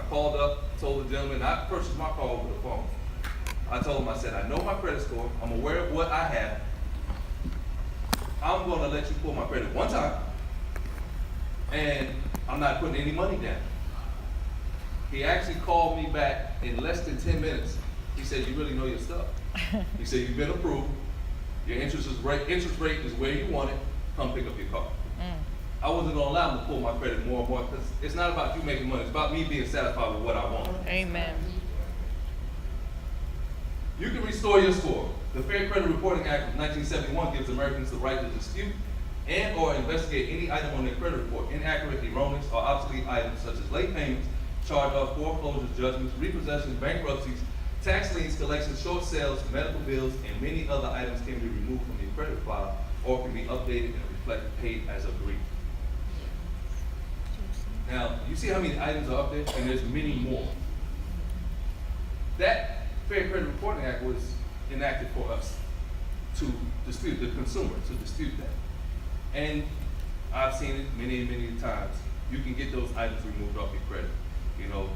called up, told the gentleman, I purchased my car over the phone. I told him, I said, I know my credit score, I'm aware of what I have. I'm gonna let you pull my credit one time, and I'm not putting any money down. He actually called me back in less than 10 minutes. He said, you really know your stuff. He said, you've been approved. Your interest rate is where you want it. Come pick up your car. I wasn't gonna allow him to pull my credit more and more because it's not about you making money. It's about me being satisfied with what I want. Amen. You can restore your score. The Fair Credit Reporting Act of 1971 gives Americans the right to dispute and or investigate any item on their credit report, inaccurate, erroneous, or obsolete items such as late payments, charge-offs, foreclosures, judgments, repossessions, bankruptcies, tax liens, collections, short sales, medical bills, and many other items can be removed from your credit file or can be updated and reflected paid as agreed. Now, you see how many items are up there? And there's many more. That Fair Credit Reporting Act was enacted for us to dispute, the consumer, to dispute that. And I've seen it many, many times. You can get those items removed off your credit. You know,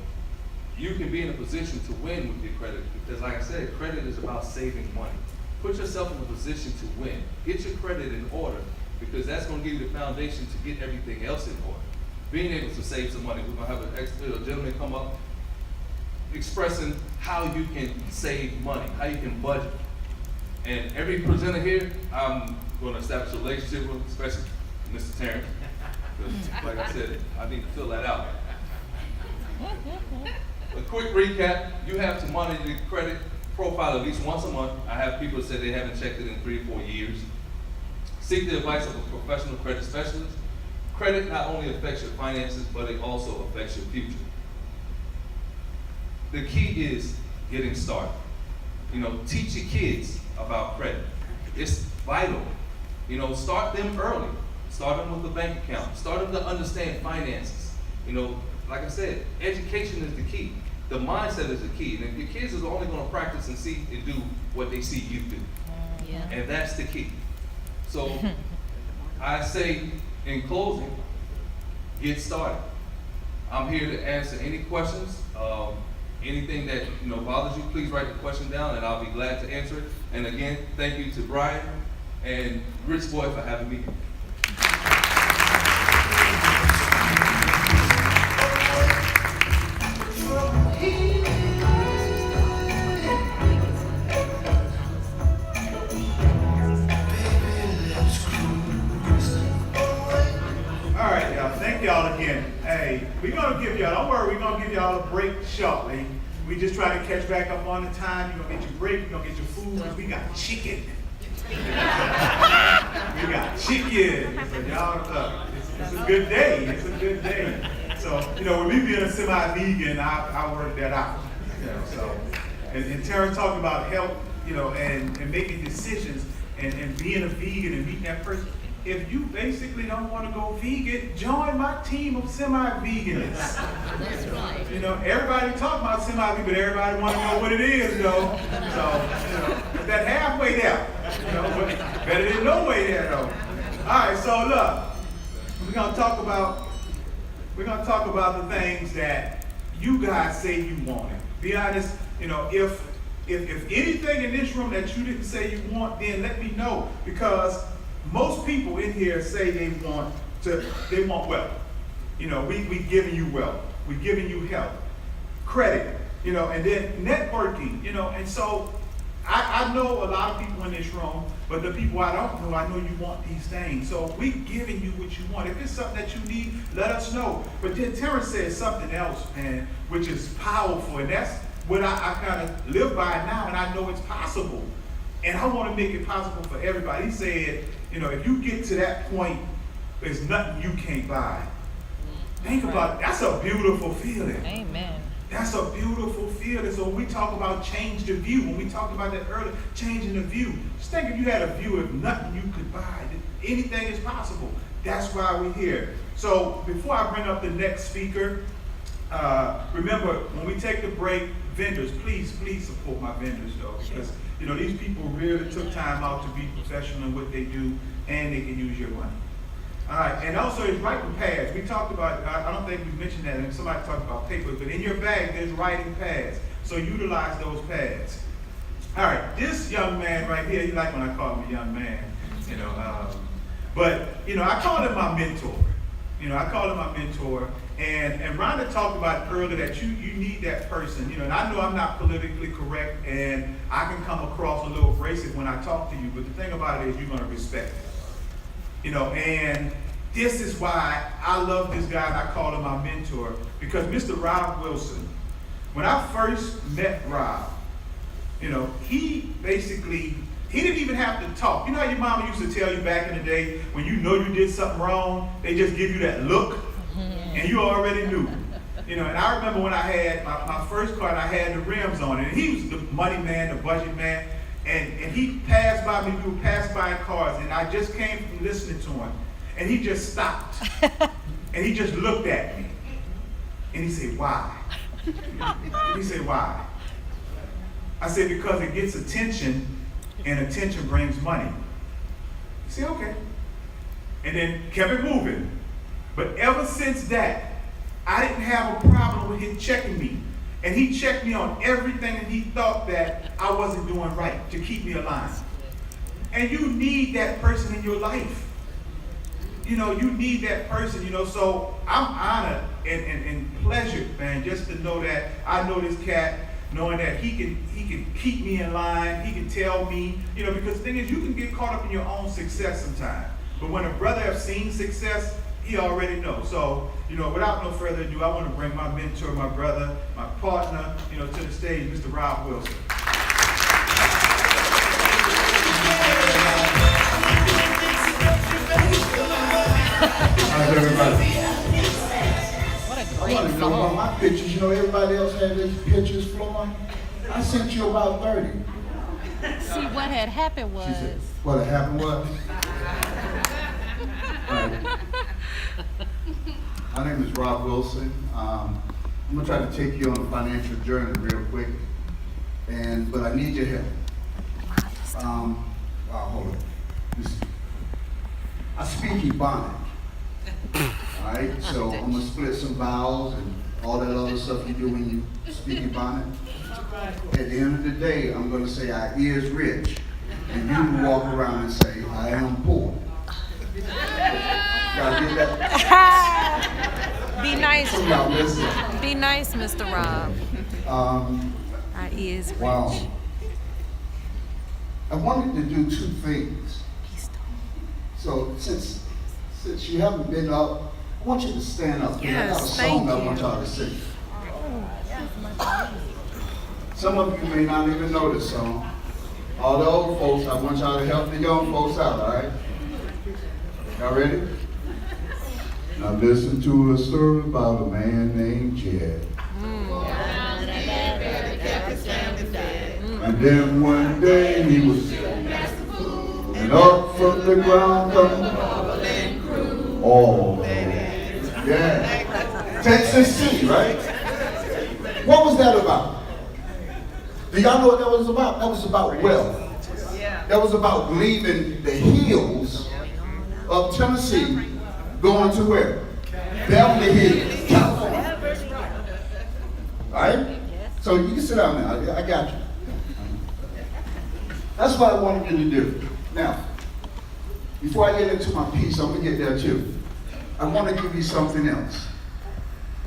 you can be in a position to win with your credit because, like I said, credit is about saving money. Put yourself in a position to win. Get your credit in order because that's going to give you the foundation to get everything else in order. Being able to save some money. We're going to have a gentleman come up expressing how you can save money, how you can budget. And every presenter here, I'm going to establish a relationship with, especially Mr. Terrance. Because, like I said, I need to fill that out. A quick recap, you have to monitor your credit profile at least once a month. I have people that say they haven't checked it in 3 or 4 years. Seek the advice of a professional credit specialist. Credit not only affects your finances, but it also affects your future. The key is getting started. You know, teach your kids about credit. It's vital. You know, start them early. Start them with a bank account. Start them to understand finances. You know, like I said, education is the key. The mindset is the key. And if your kids are only going to practice and see and do what they see you do. Yeah. And that's the key. So I say in closing, get started. I'm here to answer any questions. Anything that bothers you, please write the question down and I'll be glad to answer it. And again, thank you to Brian and Richboi for having me. All right, y'all. Thank y'all again. Hey, we're gonna give y'all, don't worry, we're gonna give y'all a break shortly. We just try to catch back up on the time. You're gonna get your break, you're gonna get your food, because we got chicken. We got chicken. So y'all, it's a good day. It's a good day. So, with me being a semi-vegan, I work that out. So, and Terrance talked about health, and making decisions and being a vegan and meeting that person. If you basically don't want to go vegan, join my team of semi-veganists. That's right. Everybody talk about semi-vegan, but everybody want to know what it is, though. So, that halfway there, but better than no way there, though. All right, so look, we're gonna talk about the things that you guys say you wanted. Be honest, if anything in this room that you didn't say you want, then let me know, because most people in here say they want wealth. We giving you wealth. We giving you health, credit, and then networking, and so I know a lot of people in this room, but the people I don't know, I know you want these things. So we giving you what you want. If it's something that you need, let us know. But then Terrance said something else, man, which is powerful, and that's what I kind of live by now, and I know it's possible. And I want to make it possible for everybody. He said, if you get to that point, there's nothing you can't buy. Think about it. That's a beautiful feeling. Amen. That's a beautiful feeling. So when we talk about change the view, when we talked about that earlier, changing the view, just think if you had a view of nothing you could buy, anything is possible. That's why we're here. So before I bring up the next speaker, remember, when we take the break, vendors, please support my vendors, though, because these people really took time out to be professional in what they do, and they can use your money. All right, and also it's writing pads. We talked about, I don't think we mentioned that, and somebody talked about papers, but in your bag there's writing pads. So utilize those pads. All right, this young man right here, you like when I call him a young man, but I call him my mentor. I call him my mentor, and Rhonda talked about earlier that you need that person, and I know I'm not politically correct, and I can come across a little abrasive when I talk to you, but the thing about it is you're going to respect it, and this is why I love this guy and I call him my mentor, because Mr. Rob Wilson, when I first met Rob, he didn't even have to talk. You know how your mama used to tell you back in the day, when you know you did something wrong, they just give you that look, and you already knew. And I remember when I had my first car, and I had the rims on it, and he was the money man, the budget man, and he passed by me, we were passing by cars, and I just came from listening to him, and he just stopped, and he just looked at me, and he said, "Why?" He said, "Why?" I said, "Because it gets attention, and attention brings money." He said, "Okay." And then kept it moving. But ever since that, I didn't have a problem with him checking me. And he checked me on everything that he thought that I wasn't doing right to keep me aligned. And you need that person in your life. You need that person, so I'm honored and pleasured, man, just to know that I know this cat, knowing that he can keep me in line, he can tell me, because the thing is, you can get caught up in your own success sometimes. But when a brother has seen success, he already knows. So, without no further ado, I want to bring my mentor, my brother, my partner, to the stage, Mr. Rob Wilson. How's everybody? What a I great want to know about song. my pictures. Everybody else had these pictures flowing. I sent you about 30. See, what had happened was, She said, what happened was? Right. My name is Rob Wilson. I'm going to try to take you on a financial journey real quick. But I need your help. Hold on. I speak Ebonic. All right, so I'm going to split some vowels and all that other stuff you do when you speak Ebonic. At the end of the day, I'm going to say I is rich, and you can walk around and say I am poor. Y'all get that? be nice. Some of y'all listen. Be nice, Mr. Rob. Our ears rich. Wow. I wanted to do two things. So since you haven't been up, I want you to stand up. Yes, I got a song I want thank y'all to sing. Some of you may not even know this song. All the old folks, I want y'all to help the young folks out, all right? Y'all ready? Now listen to a story about a man named Jed. And then one day he was and up from the ground come all yeah. Texas City, right? What was that about? Do y'all know what that was about? That was about wealth. That was about leaving the hills of Tennessee, going to where? Beverly Hills, California. All right? So you can sit down now. I got you. That's what I wanted you to do. Now, before I get into my piece, I'm going to get there too. I want to give you something else.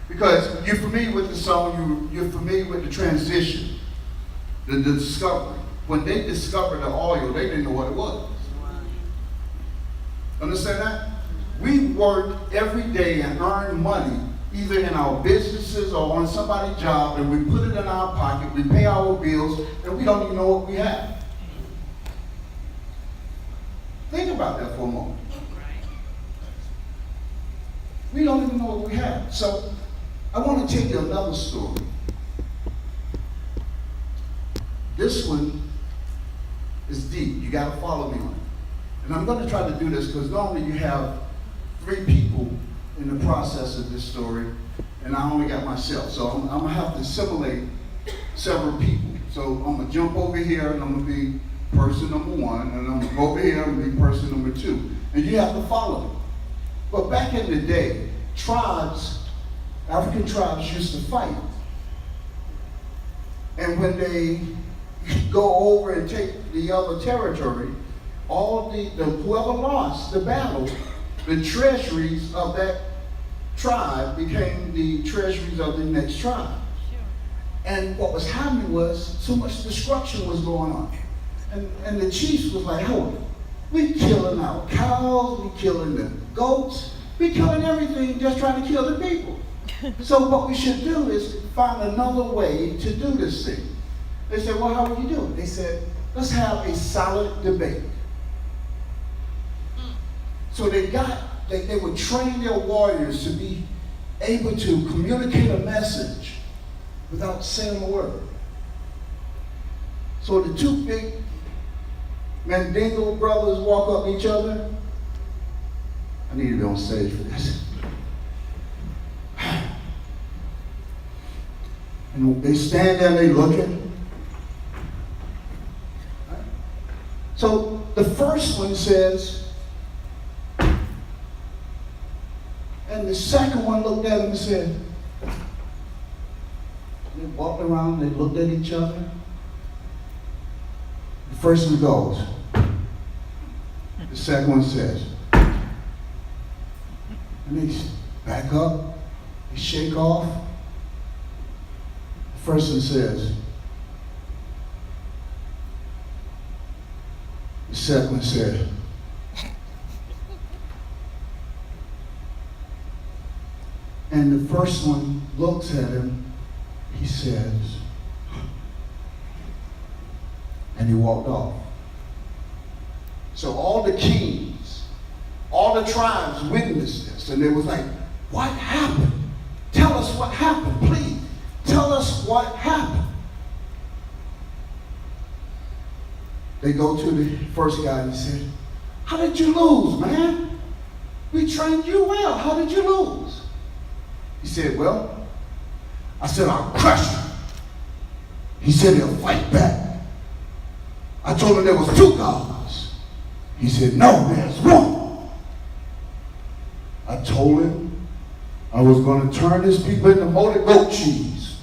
Because you're familiar with the song, you're familiar with the transition, the discovery. When they discovered the oil, they didn't know what it was. Understand that? We work every day and earn money, either in our businesses or on somebody's job, and we put it in our pocket, we pay our bills, and we don't even know what we have. Think about that for a moment. We don't even know what we have. So I want to tell you another story. This one is deep. You got to follow me on it. And I'm going to try to do this because normally you have 3 people in the process of this story, and I only got myself. So I'm going to have to assimilate several people. So I'm going to jump over here, and I'm going to be person number 1, and I'm going to go over here and be person number 2. And you have to follow me. But back in the day, tribes, African tribes used to fight. And when they go over and take the other territory, all whoever lost the battle, the treasuries of that tribe became the treasuries of the next tribe. And what was happening was so much destruction was going on. And the chiefs was like, oh, we killing our cows, we killing the goats, we killing everything, just trying to kill the people. So what we should do is find another way to do this thing. They said, well, how would you do it? They said, let's have a solid debate. So they would train their warriors to be able to communicate a message without saying a word. So the two big Mandingo brothers walk up to each other. I need to be on stage for this. And they stand there and they look at. So the first one says, and the second one looked at him and said, they walked around, they looked at each other. The first one goes. The second one says. And they back up, they shake off. The first one says. The second one said. And the first one looks at him, he says, and he walked off. So all the kings, all the tribes witnessed this, and they was like, what happened? Tell us what happened, please. Tell us what happened. They go to the first guy and he said, how did you lose, man? We trained you well. How did you lose? He said, well, I said, I'll crush him. He said he'll fight back. I told him there was two gods. He said, no, there's one. I told him I was going to turn his people into molded goat cheese.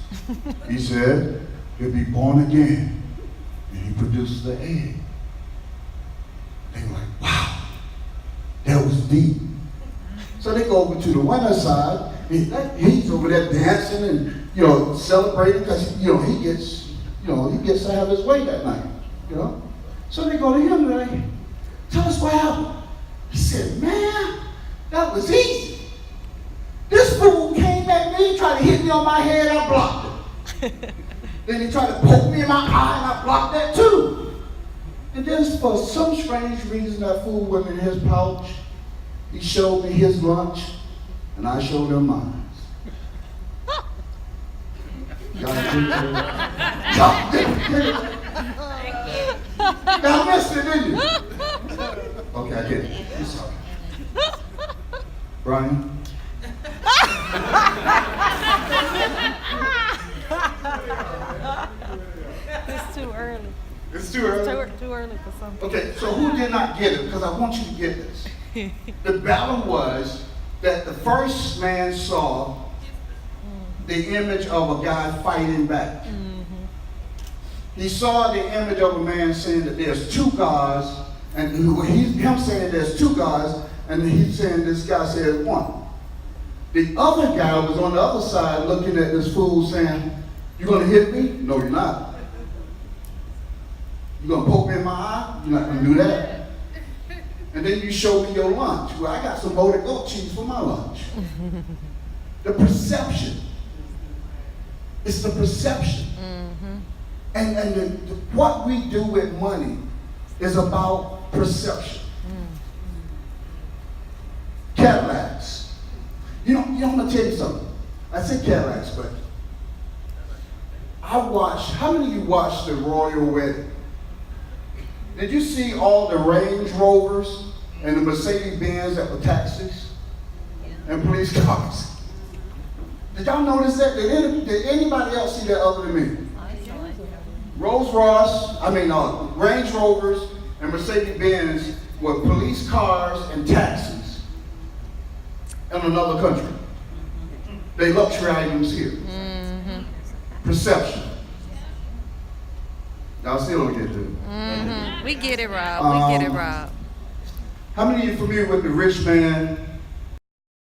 He said, he'll be born again. And he produces the egg. They were like, wow, that was deep. So they go over to the winner's side. He's over there dancing and, celebrating because, he gets to have his way that night, So they go to him and they're like, tell us what happened. He said, man, that was easy. This fool came at me, tried to hit me on my head, I blocked it. Then he tried to poke me in my eye and I blocked that too. And then for some strange reason, that fool went in his pouch. He showed me his lunch, and I showed him mine. Y'all did it. Y'all missed it, didn't you? Okay, I did it. I'm sorry. Brian? It's too early. It's too early? Too early for something. Okay, so who did not get it? Because I want you to get this. The battle was that the first man saw the image of a guy fighting back. He saw the image of a man saying that there's two gods, and him saying there's two gods, and he's saying this guy said one. The other guy was on the other side looking at this fool saying, you gonna hit me? No, you're not. You gonna poke me in my eye? You're not gonna do that. And then you show me your lunch. Well, I got some molded goat cheese for my lunch. The perception. It's the perception. And what we do with money is about perception. Cadillacs. I'm gonna tell you something. I say Cadillacs, but how many of you watched the royal wedding? Did you see all the Range Rovers and the Mercedes Benz that were taxis and police cars? Did y'all notice that? Did anybody else see that other than me? Range Rovers and Mercedes Benz were police cars and taxis. in another country. They luxury items here. Perception. Y'all still don't get it. We get it, Rob. We get it, Rob. How many of you familiar with the rich man